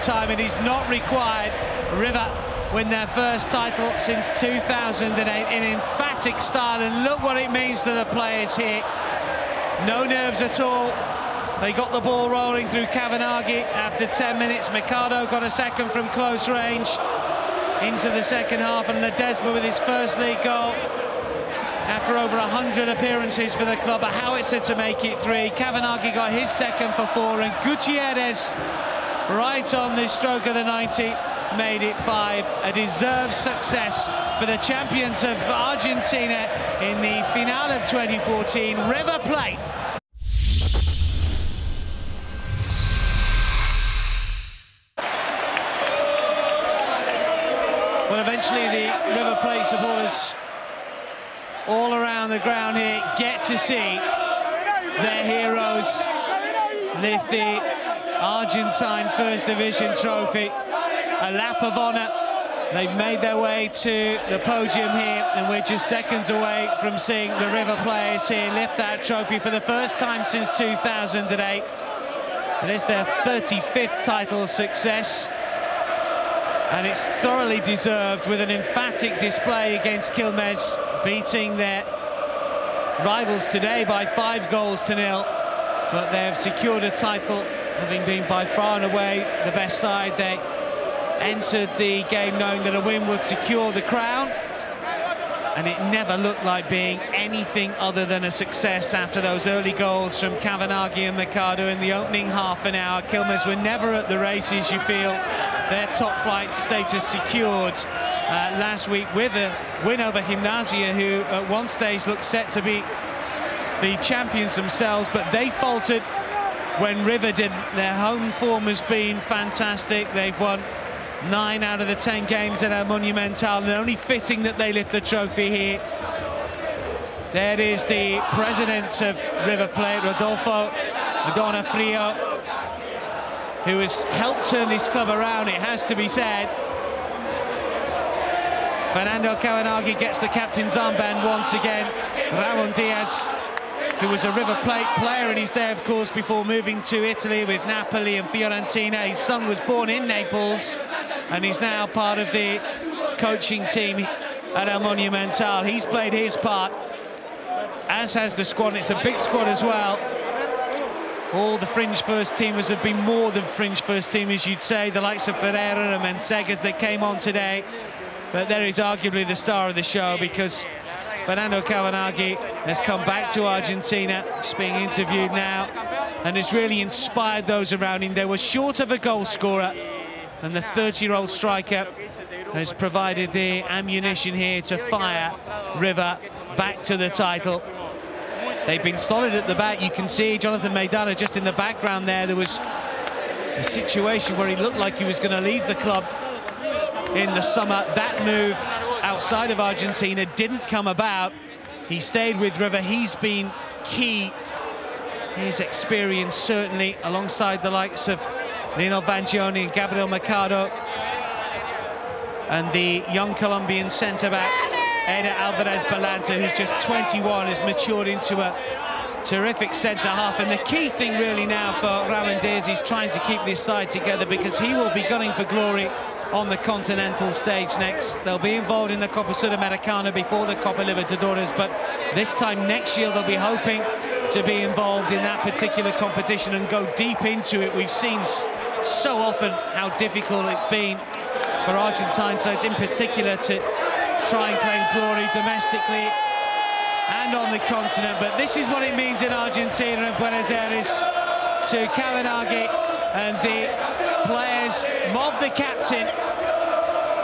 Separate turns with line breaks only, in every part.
time. It is not required. River win their first title since 2008 in emphatic style, and look what it means to the players here. No nerves at all. They got the ball rolling through Kavanaghi after 10 minutes. Mikado got a second from close range into the second half, and Ledesma with his first league goal after over 100 appearances for the club. A howitzer to make it 3. Kavanaghi got his second for 4, and Gutierrez, right on the stroke of the 90, made it 5. A deserved success for the champions of Argentina in the finale of 2014, River Plate. Well, eventually the River Plate supporters all around the ground here get to see their heroes lift the Argentine First Division trophy. A lap of honour. They've made their way to the podium here, and we're just seconds away from seeing the River players here lift that trophy for the first time since 2008. It is their 35th title success, and it's thoroughly deserved, with an emphatic display against Quilmes, beating their rivals today by 5 goals to 0. But they have secured a title, having been by far and away the best side. They entered the game knowing that a win would secure the crown, and it never looked like being anything other than a success after those early goals from Kavanaghi and Mikado in the opening half an hour. Quilmes were never at the races, you feel. Their top flight status secured last week with a win over Gimnasia, who at one stage looked set to be the champions themselves, but they faltered when River didn't. Their home form has been fantastic. They've won 9 out of the 10 games at El Monumental, and only fitting that they lift the trophy here. There is the president of River Plate, Rodolfo Donafrio, who has helped turn this club around, it has to be said. Fernando Kavanaghi gets the captain's armband once again. Ramon Diaz, who was a River Plate player in his day, of course, before moving to Italy with Napoli and Fiorentina. His son was born in Naples, and he's now part of the coaching team at El Monumental. He's played his part, as has the squad. It's a big squad as well. All the fringe first teamers have been more than fringe first teamers, you'd say. The likes of Ferreira and Mensegas that came on today. But there is arguably the star of the show, because Fernando Kavanaghi has come back to Argentina. He's being interviewed now, and has really inspired those around him. They were short of a goal scorer, and the 30-year-old striker has provided the ammunition here to fire River back to the title. They've been solid at the back. You can see Jonathan Maidana just in the background there. There was a situation where he looked like he was going to leave the club in the summer. That move outside of Argentina didn't come about. He stayed with River. He's been key. His experience certainly, alongside the likes of Lionel Vangioni and Gabriel Mercado, and the young Colombian centre-back Eder Alvarez Balanta, who's just 21, has matured into a terrific centre-half. And the key thing really now for Ramon Diaz is trying to keep this side together, because he will be gunning for glory on the continental stage next. They'll be involved in the Copa Sudamericana before the Copa Libertadores, but this time next year they'll be hoping to be involved in that particular competition and go deep into it. We've seen so often how difficult it's been for Argentine sides in particular to try and claim glory domestically and on the continent, but this is what it means in Argentina and Buenos Aires to Kavanaghi and the players mob the captain.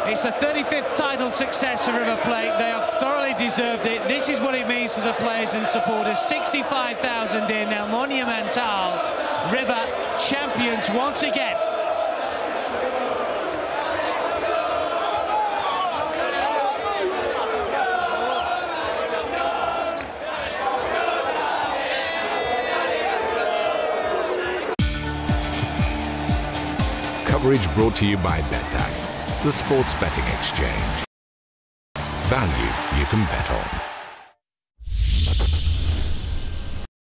It's a 35th title success for River Plate. They have thoroughly deserved it. This is what it means to the players and supporters. 65,000 in El Monumental. River champions once again.
Coverage brought to you by BetDAC, the sports betting exchange. Value you can bet on.